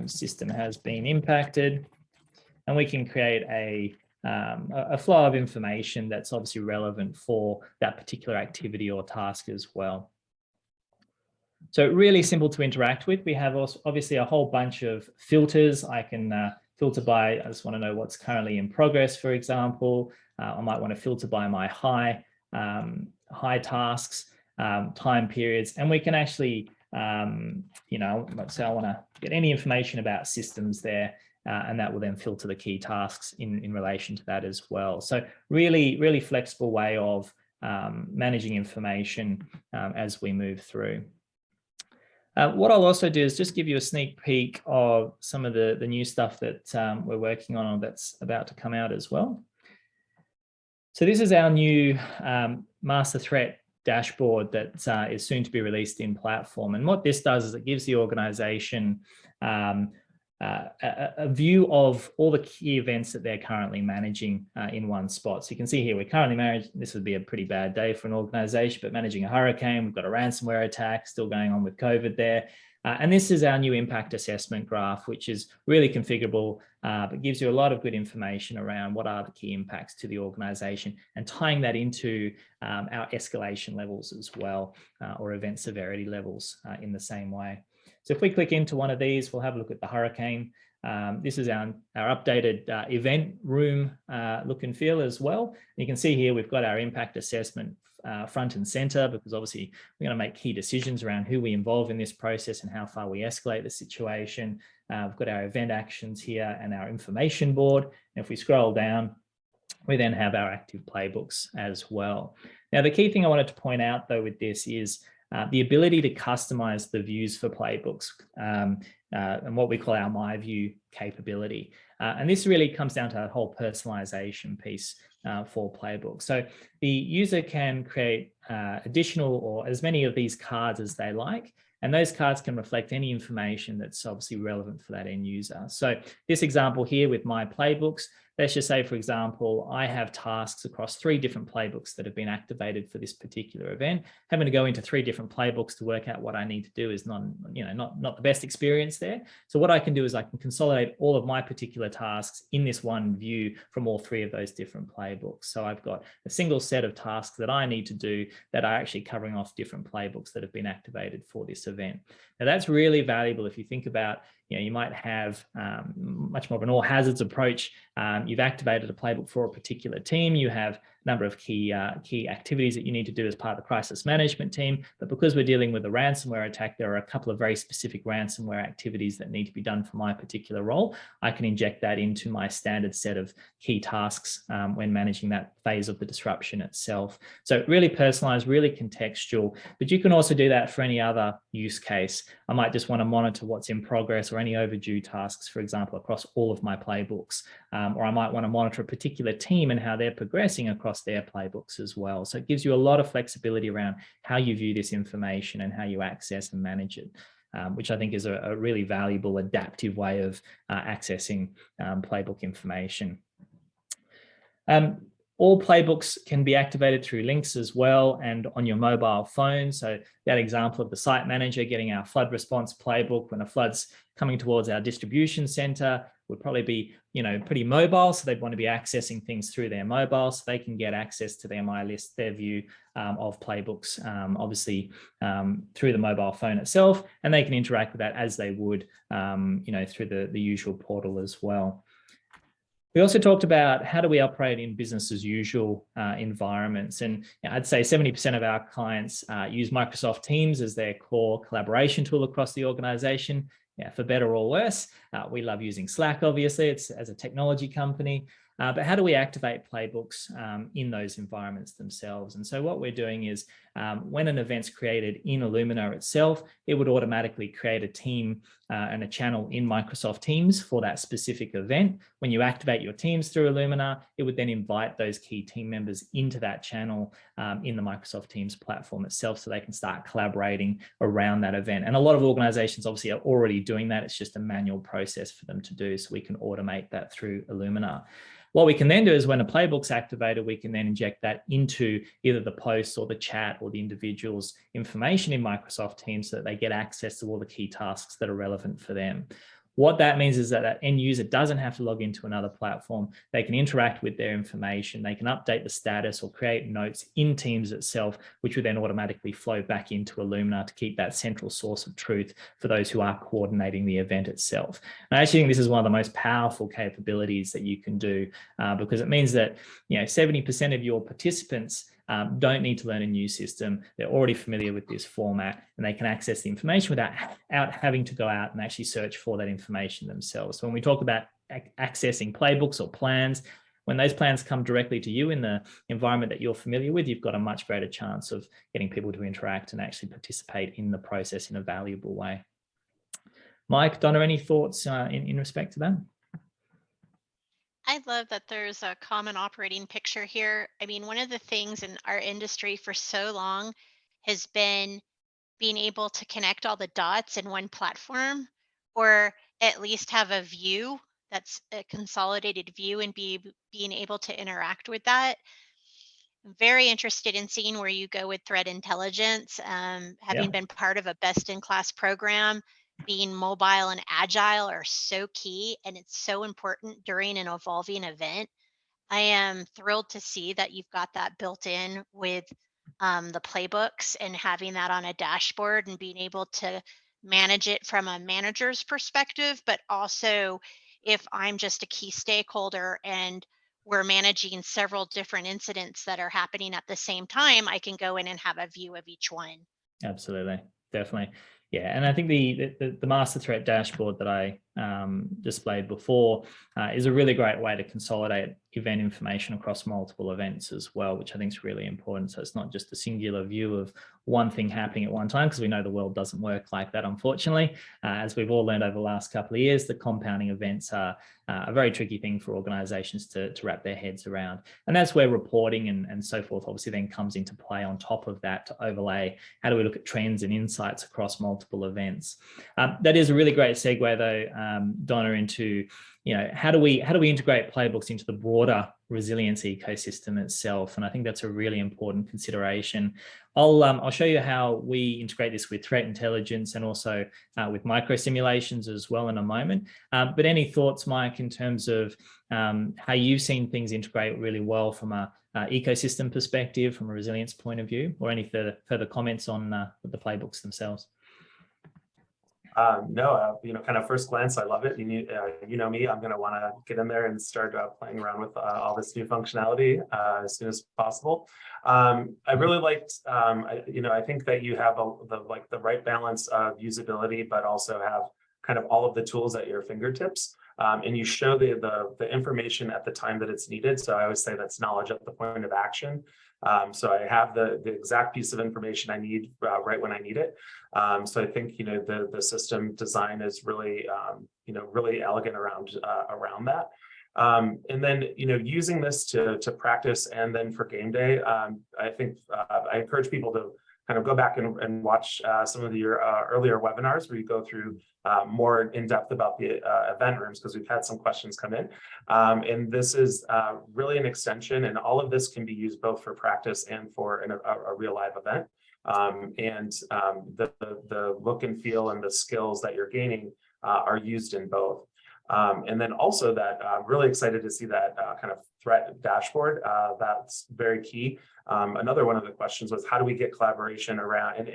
[SPEAKER 1] system has been impacted, and we can create a flow of information that's obviously relevant for that particular activity or task as well. So really simple to interact with. We have also obviously a whole bunch of filters. I can filter by, I just want to know what's currently in progress, for example. I might want to filter by my high tasks, time periods, and we can actually let's say I want to get any information about systems there, and that will then filter the key tasks in relation to that as well. So really, really flexible way of managing information as we move through. What I'll also do is just give you a sneak peek of some of the new stuff that we're working on or that's about to come out as well. So this is our new master threat dashboard that is soon to be released in platform. And what this does is it gives the organization a view of all the key events that they're currently managing in one spot. So you can see here, we're currently managing, this would be a pretty bad day for an organization, but managing a hurricane, we've got a ransomware attack still going on with COVID there. And this is our new impact assessment graph, which is really configurable, but gives you a lot of good information around what are the key impacts to the organization and tying that into our escalation levels as well, or event severity levels in the same way. So if we click into one of these, we'll have a look at the hurricane. This is our updated event room look and feel as well. You can see here, we've got our impact assessment front and center, because obviously we're going to make key decisions around who we involve in this process and how far we escalate the situation. We've got our event actions here and our information board. And if we scroll down, we then have our active playbooks as well. Now, the key thing I wanted to point out, though, with this is the ability to customize the views for playbooks and what we call our My View capability. And this really comes down to that whole personalization piece for playbooks. So the user can create additional or as many of these cards as they like, and those cards can reflect any information that's obviously relevant for that end user. So this example here with my playbooks, let's just say, for example, I have tasks across 3 different playbooks that have been activated for this particular event. Having to go into 3 different playbooks to work out what I need to do is not the best experience there. So what I can do is I can consolidate all of my particular tasks in this one view from all 3 of those different playbooks. So I've got a single set of tasks that I need to do that are actually covering off different playbooks that have been activated for this event. Now that's really valuable if you think about, you might have much more of an all hazards approach. You've activated a playbook for a particular team. You have a number of key activities that you need to do as part of the crisis management team. But because we're dealing with a ransomware attack, there are a couple of very specific ransomware activities that need to be done for my particular role. I can inject that into my standard set of key tasks when managing that phase of the disruption itself. So really personalized, really contextual, but you can also do that for any other use case. I might just want to monitor what's in progress or any overdue tasks, for example, across all of my playbooks. Or I might want to monitor a particular team and how they're progressing across their playbooks as well. So it gives you a lot of flexibility around how you view this information and how you access and manage it, which I think is a really valuable adaptive way of accessing playbook information. All playbooks can be activated through links as well and on your mobile phone. So that example of the site manager getting our flood response playbook when a flood's coming towards our distribution center would probably be, pretty mobile. So they'd want to be accessing things through their mobile so they can get access to their My List, their view of playbooks, obviously through the mobile phone itself, and they can interact with that as they would, through the usual portal as well. We also talked about how do we operate in business as usual environments. And I'd say 70% of our clients use Microsoft Teams as their core collaboration tool across the organization. Yeah, for better or worse. We love using Slack, obviously, it's as a technology company. But how do we activate playbooks in those environments themselves? And so what we're doing is when an event's created in Illumina itself, it would automatically create a team and a channel in Microsoft Teams for that specific event. When you activate your teams through Illumina, it would then invite those key team members into that channel in the Microsoft Teams platform itself so they can start collaborating around that event. And a lot of organizations obviously are already doing that. It's just a manual process for them to do, so we can automate that through Illumina. What we can then do is when a playbook's activated, we can then inject that into either the post or the chat or the individual's information in Microsoft Teams so that they get access to all the key tasks that are relevant for them. What that means is that that end user doesn't have to log into another platform. They can interact with their information. They can update the status or create notes in Teams itself, which would then automatically flow back into Illumina to keep that central source of truth for those who are coordinating the event itself. And I actually think this is one of the most powerful capabilities that you can do because it means that 70% of your participants don't need to learn a new system. They're already familiar with this format and they can access the information without having to go out and actually search for that information themselves. So when we talk about accessing playbooks or plans, when those plans come directly to you in the environment that you're familiar with, you've got a much greater chance of getting people to interact and actually participate in the process in a valuable way. Mike, Donna, any thoughts in respect to that?
[SPEAKER 3] I love that there's a common operating picture here. I mean, one of the things in our industry for so long has been being able to connect all the dots in one platform, or at least have a view that's a consolidated view and being able to interact with that. I'm very interested in seeing where you go with threat intelligence. Having been part of a best in class program, being mobile and agile are so key, and it's so important during an evolving event. I am thrilled to see that you've got that built in with the playbooks and having that on a dashboard and being able to manage it from a manager's perspective, but also if I'm just a key stakeholder and we're managing several different incidents that are happening at the same time, I can go in and have a view of each one.
[SPEAKER 1] Absolutely, definitely. Yeah, and I think the master threat dashboard that I displayed before is a really great way to consolidate event information across multiple events as well, which I think is really important. So it's not just a singular view of one thing happening at one time, because we know the world doesn't work like that, unfortunately. As we've all learned over the last couple of years, the compounding events are a very tricky thing for organizations to wrap their heads around. And that's where reporting and so forth obviously then comes into play on top of that to overlay how do we look at trends and insights across multiple events. That is a really great segue though, Donna, into how do we integrate playbooks into the broader resilience ecosystem itself? And I think that's a really important consideration. I'll show you how we integrate this with threat intelligence and also with micro simulations as well in a moment. But any thoughts, Mike, in terms of how you've seen things integrate really well from a ecosystem perspective, from a resilience point of view, or any further comments on the playbooks themselves?
[SPEAKER 2] No, kind of first glance, I love it. You know me, I'm going to want to get in there and start playing around with all this new functionality as soon as possible. I really liked, I think that you have the right balance of usability, but also have kind of all of the tools at your fingertips. And you show the information at the time that it's needed. So I always say that's knowledge at the point of action. So I have the exact piece of information I need right when I need it. So I think the system design is really really elegant around that. And then using this to practice, and then for game day, I think I encourage people to kind of go back and watch some of your earlier webinars where you go through more in depth about the event rooms, because we've had some questions come in. And this is really an extension, and all of this can be used both for practice and for a real live event. The look and feel and the skills that you're gaining are used in both. And then also that I'm really excited to see that kind of threat dashboard. That's very key. Another one of the questions was, how do we get collaboration around and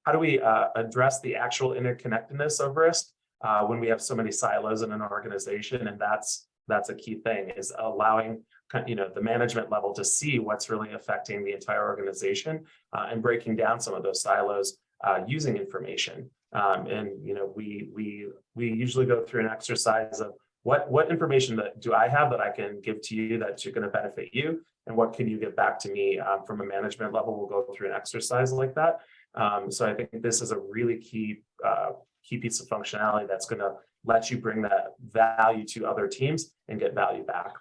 [SPEAKER 2] how do we address the actual interconnectedness of risk when we have so many silos in an organization? And that's a key thing, is allowing the management level to see what's really affecting the entire organization and breaking down some of those silos using information. We usually go through an exercise of what information do I have that I can give to you that's going to benefit you, and what can you get back to me from a management level. We'll go through an exercise like that. So I think this is a really key piece of functionality that's going to let you bring that value to other teams and get value back.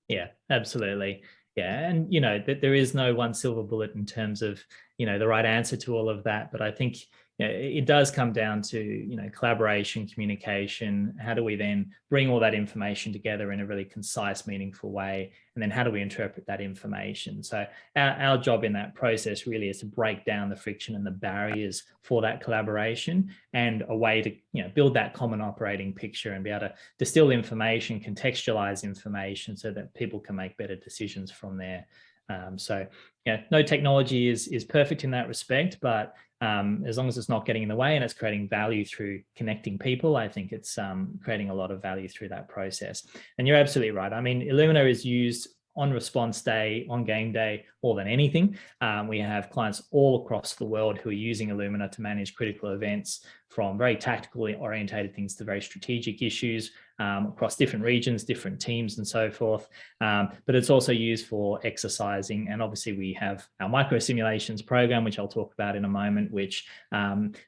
[SPEAKER 1] Yeah, absolutely. Yeah, and that there is no one silver bullet in terms of the right answer to all of that, but I think it does come down to collaboration, communication. How do we then bring all that information together in a really concise, meaningful way, and then how do we interpret that information? So our job in that process really is to break down the friction and the barriers for that collaboration, and a way to build that common operating picture and be able to distill information, contextualize information, so that people can make better decisions from there. So no technology is perfect in that respect, but as long as it's not getting in the way and it's creating value through connecting people, I think it's creating a lot of value through that process. And you're absolutely right. I mean, Illumina is used on response day, on game day, more than anything. We have clients all across the world who are using Illumina to manage critical events, from very tactically orientated things to very strategic issues across different regions, different teams, and so forth. But it's also used for exercising. And obviously we have our micro simulations program, which I'll talk about in a moment, which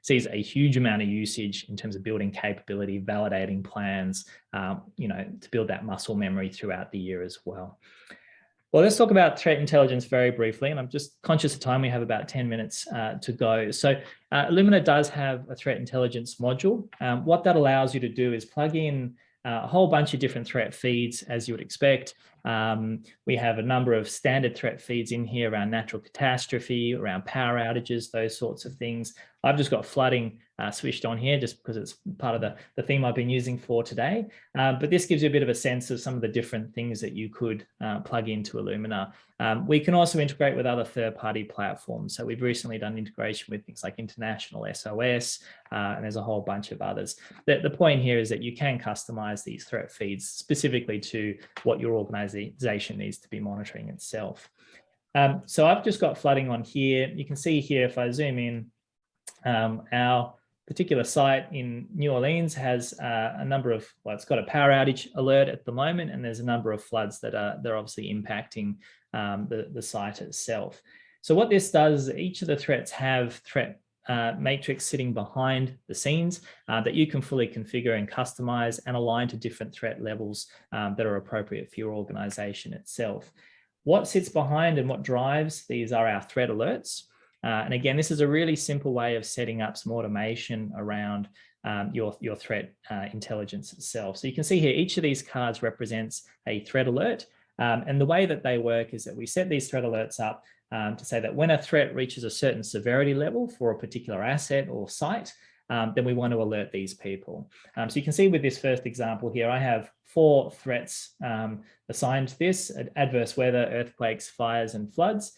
[SPEAKER 1] sees a huge amount of usage in terms of building capability, validating plans, to build that muscle memory throughout the year as well. Well, let's talk about threat intelligence very briefly, and I'm just conscious of time. We have about 10 minutes to go. So Illumina does have a threat intelligence module. What that allows you to do is plug in a whole bunch of different threat feeds, as you would expect. We have a number of standard threat feeds in here around natural catastrophe, around power outages, those sorts of things. I've just got flooding switched on here just because it's part of the theme I've been using for today. But this gives you a bit of a sense of some of the different things that you could plug into Illumina. We can also integrate with other third-party platforms. So we've recently done integration with things like International SOS, and there's a whole bunch of others. The point here is that you can customize these threat feeds specifically to what your organization needs to be monitoring itself. So I've just got flooding on here. You can see here, if I zoom in, our particular site in New Orleans has a number of, well, it's got a power outage alert at the moment, and there's a number of floods that are obviously impacting the site itself. So what this does, each of the threats have threat matrix sitting behind the scenes that you can fully configure and customize and align to different threat levels that are appropriate for your organization itself. What sits behind and what drives these are our threat alerts. And again, this is a really simple way of setting up some automation around your threat intelligence itself. So you can see here, each of these cards represents a threat alert. And the way that they work is that we set these threat alerts up to say that when a threat reaches a certain severity level for a particular asset or site, then we want to alert these people. So you can see with this first example here, I have 4 threats assigned to this: adverse weather, earthquakes, fires, and floods.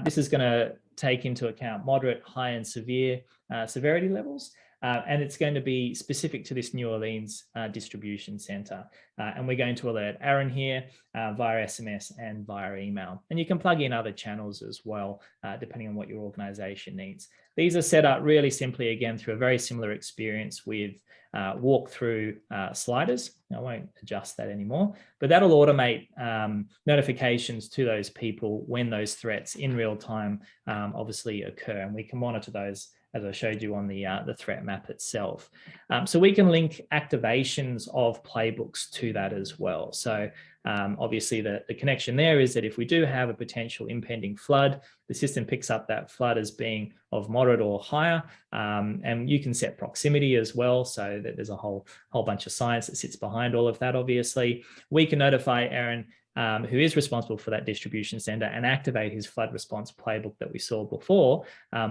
[SPEAKER 1] This is going to take into account moderate, high, and severe severity levels. And it's going to be specific to this New Orleans distribution center. And we're going to alert Aaron here via SMS and via email. And you can plug in other channels as well, depending on what your organization needs. These are set up really simply, again, through a very similar experience with walkthrough sliders. I won't adjust that anymore, but that'll automate notifications to those people when those threats in real time obviously occur. And we can monitor those, as I showed you on the threat map itself. So we can link activations of playbooks to that as well. So obviously the connection there is that if we do have a potential impending flood, the system picks up that flood as being of moderate or higher. And you can set proximity as well, so that there's a whole bunch of science that sits behind all of that, obviously. We can notify Aaron, who is responsible for that distribution center, and activate his flood response playbook that we saw before,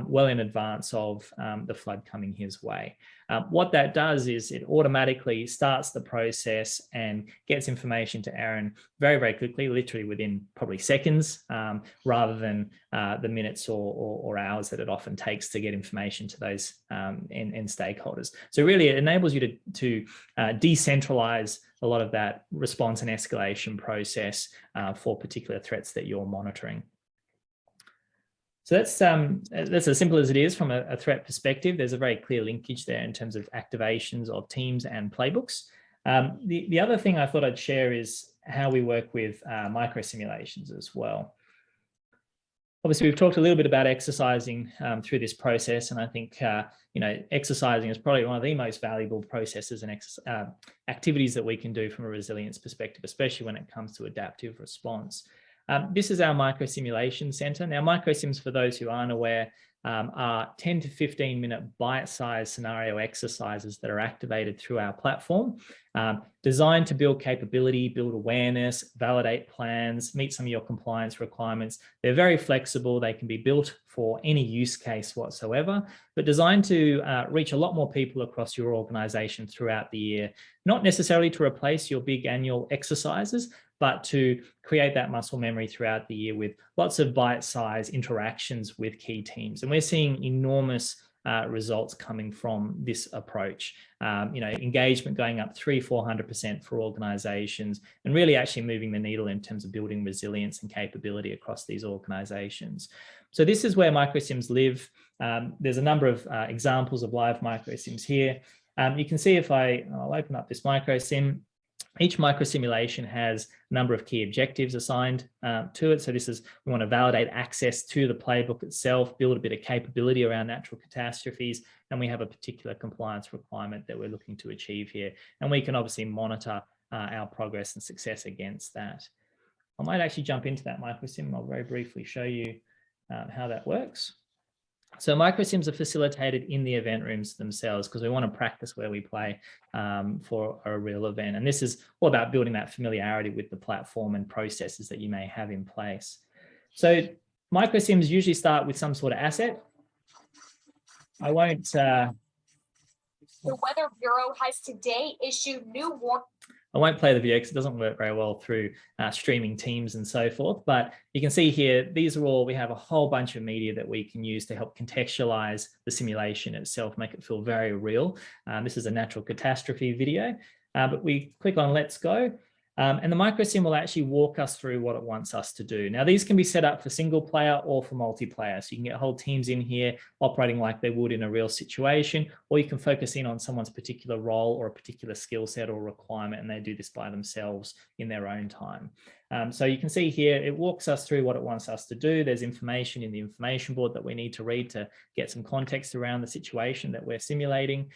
[SPEAKER 1] well in advance of the flood coming his way. What that does is it automatically starts the process and gets information to Aaron very, very quickly, literally within probably seconds, rather than the minutes or hours that it often takes to get information to those end stakeholders. So really it enables you to decentralize a lot of that response and escalation process for particular threats that you're monitoring. So that's as simple as it is from a threat perspective. There's a very clear linkage there in terms of activations of teams and playbooks. The other thing I thought I'd share is how we work with micro simulations as well. Obviously, we've talked a little bit about exercising through this process, and I think exercising is probably one of the most valuable processes and activities that we can do from a resilience perspective, especially when it comes to adaptive response. This is our micro simulation center. Now, micro sims, for those who aren't aware, are 10 to 15 minute bite-sized scenario exercises that are activated through our platform, designed to build capability, build awareness, validate plans, meet some of your compliance requirements. They're very flexible. They can be built for any use case whatsoever, but designed to reach a lot more people across your organization throughout the year, not necessarily to replace your big annual exercises, but to create that muscle memory throughout the year with lots of bite-sized interactions with key teams. And we're seeing enormous results coming from this approach. Engagement going up 300–400% for organizations, and really actually moving the needle in terms of building resilience and capability across these organizations. So this is where microsims live. There's a number of examples of live microsims here. You can see if I'll open up this microsim. Each microsimulation has a number of key objectives assigned to it. So we want to validate access to the playbook itself, build a bit of capability around natural catastrophes, and we have a particular compliance requirement that we're looking to achieve here. And we can obviously monitor our progress and success against that. I might actually jump into that microsim. I'll very briefly show you how that works. So microsims are facilitated in the event rooms themselves because we want to practice where we play for a real event. And this is all about building that familiarity with the platform and processes that you may have in place. So microsims usually start with some sort of asset. I won't...
[SPEAKER 4] The Weather Bureau has today issued new warnings.
[SPEAKER 1] I won't play the video because it doesn't work very well through streaming Teams and so forth. But you can see here, these are all, we have a whole bunch of media that we can use to help contextualize the simulation itself, make it feel very real. This is a natural catastrophe video, but we click on Let's Go. And the microsim will actually walk us through what it wants us to do. Now, these can be set up for single player or for multiplayer. So you can get whole teams in here operating like they would in a real situation, or you can focus in on someone's particular role or a particular skill set or requirement, and they do this by themselves in their own time. So you can see here, it walks us through what it wants us to do. There's information in the information board that we need to read to get some context around the situation that we're simulating.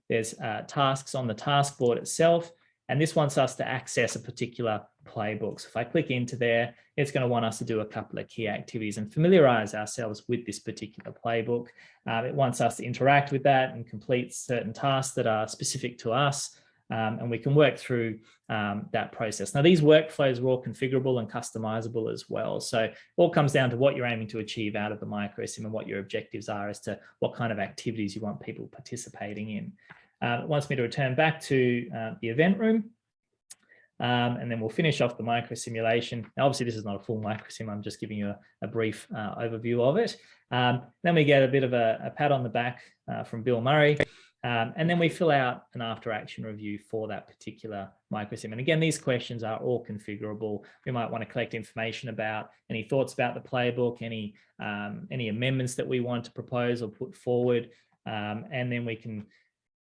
[SPEAKER 1] There's tasks on the task board itself. And this wants us to access a particular playbook. So if I click into there, it's going to want us to do a couple of key activities and familiarize ourselves with this particular playbook. It wants us to interact with that and complete certain tasks that are specific to us. And we can work through that process. Now, these workflows are all configurable and customizable as well. So it all comes down to what you're aiming to achieve out of the microsim and what your objectives are as to what kind of activities you want people participating in. It wants me to return back to the event room. And then we'll finish off the micro simulation. Now, obviously, this is not a full microsim. I'm just giving you a brief overview of it. Then we get a bit of a pat on the back from Bill Murray. And then we fill out an after action review for that particular microsim. And again, these questions are all configurable. We might want to collect information about any thoughts about the playbook, any amendments that we want to propose or put forward. And then we can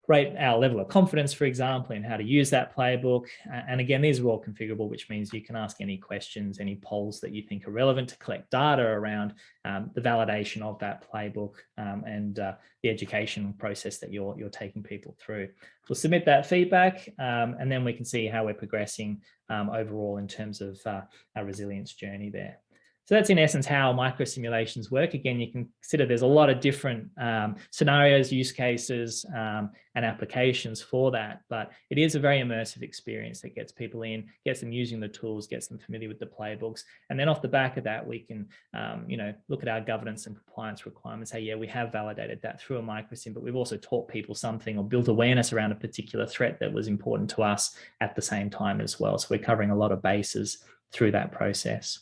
[SPEAKER 1] rate our level of confidence, for example, in how to use that playbook. And again, these are all configurable, which means you can ask any questions, any polls that you think are relevant to collect data around the validation of that playbook and the education process that you're taking people through. We'll submit that feedback and then we can see how we're progressing overall in terms of our resilience journey there. So that's in essence how micro simulations work. Again, you can consider there's a lot of different scenarios, use cases, and applications for that, but it is a very immersive experience that gets people in, gets them using the tools, gets them familiar with the playbooks. And then off the back of that, we can look at our governance and compliance requirements. Say, yeah, we have validated that through a microsim, but we've also taught people something or built awareness around a particular threat that was important to us at the same time as well. So we're covering a lot of bases through that process.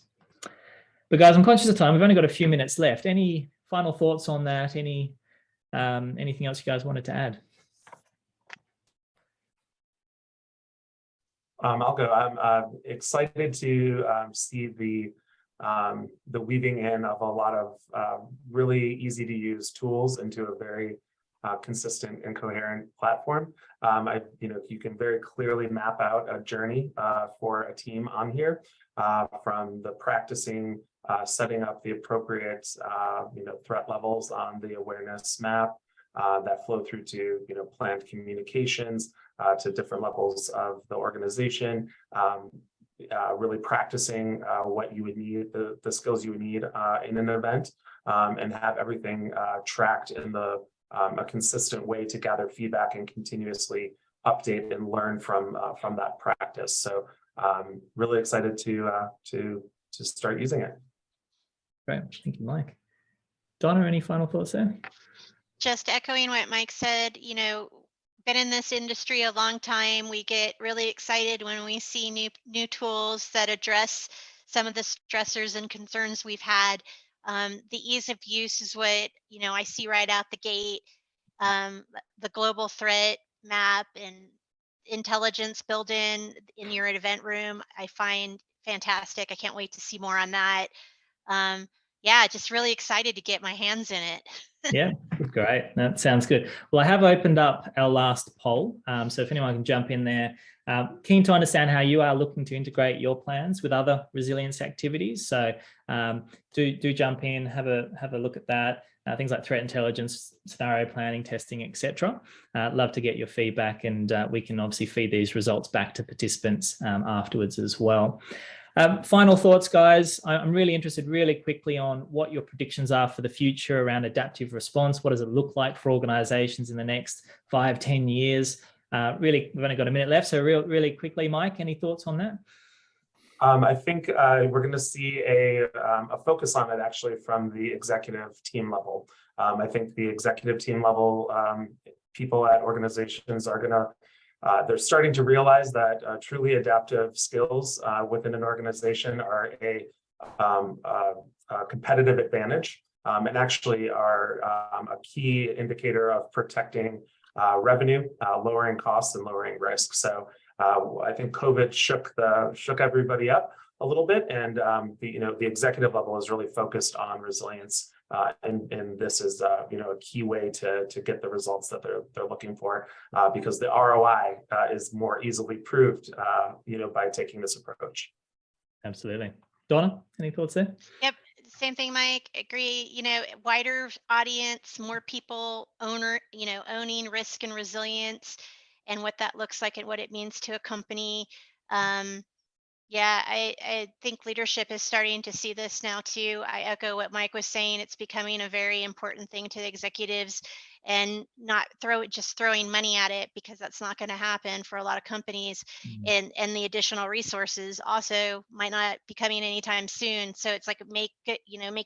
[SPEAKER 1] But guys, I'm conscious of time. We've only got a few minutes left. Any final thoughts on that? Anything else you guys wanted to add?
[SPEAKER 2] I'll go. I'm excited to see the weaving in of a lot of really easy to use tools into a very consistent and coherent platform. You can very clearly map out a journey for a team on here, from the practicing, setting up the appropriate threat levels on the awareness map that flow through to planned communications to different levels of the organization. Really practicing what you would need, the skills you would need in an event, and have everything tracked in a consistent way to gather feedback and continuously update and learn from that practice. So really excited to start using it.
[SPEAKER 1] Great, thank you, Mike. Donna, any final thoughts there?
[SPEAKER 3] Just echoing what Mike said, been in this industry a long time. We get really excited when we see new tools that address some of the stressors and concerns we've had. The ease of use is what I see right out the gate. The global threat map and intelligence built in your event room, I find fantastic. I can't wait to see more on that. Just really excited to get my hands in it.
[SPEAKER 1] Yeah, great. That sounds good. Well, I have opened up our last poll. So if anyone can jump in there, keen to understand how you are looking to integrate your plans with other resilience activities. So do jump in, have a look at that. Things like threat intelligence, scenario planning, testing, etc. Love to get your feedback, and we can obviously feed these results back to participants afterwards as well. Final thoughts, guys. I'm really interested really quickly on what your predictions are for the future around adaptive response. What does it look like for organizations in the next 5-10 years? Really, we've only got a minute left, so really quickly, Mike, any thoughts on that?
[SPEAKER 2] I think we're going to see a focus on it actually from the executive team level. I think the executive team level people at organizations are going to they're starting to realize that truly adaptive skills within an organization are a competitive advantage and actually are a key indicator of protecting revenue, lowering costs, and lowering risk. So I think COVID shook everybody up a little bit, and the executive level is really focused on resilience. And this is a key way to get the results that they're looking for because the ROI is more easily proved by taking this approach.
[SPEAKER 1] Absolutely. Donna, any thoughts there?
[SPEAKER 3] Yep. Same thing, Mike. Agree. Wider audience, more people owning risk and resilience and what that looks like and what it means to a company. Yeah, I think leadership is starting to see this now too. I echo what Mike was saying. It's becoming a very important thing to the executives and not just throwing money at it because that's not going to happen for a lot of companies.
[SPEAKER 1] Mhm.
[SPEAKER 3] And the additional resources also might not be coming anytime soon. So it's like make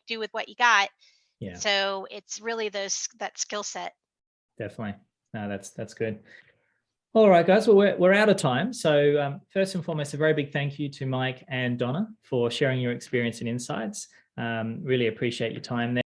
[SPEAKER 3] do with what you got.
[SPEAKER 1] Yeah,
[SPEAKER 3] So it's really that skill set.
[SPEAKER 1] definitely. No, that's good. All right, guys, well, we're out of time. So first and foremost, a very big thank you to Mike and Donna for sharing your experience and insights. Really appreciate your time there.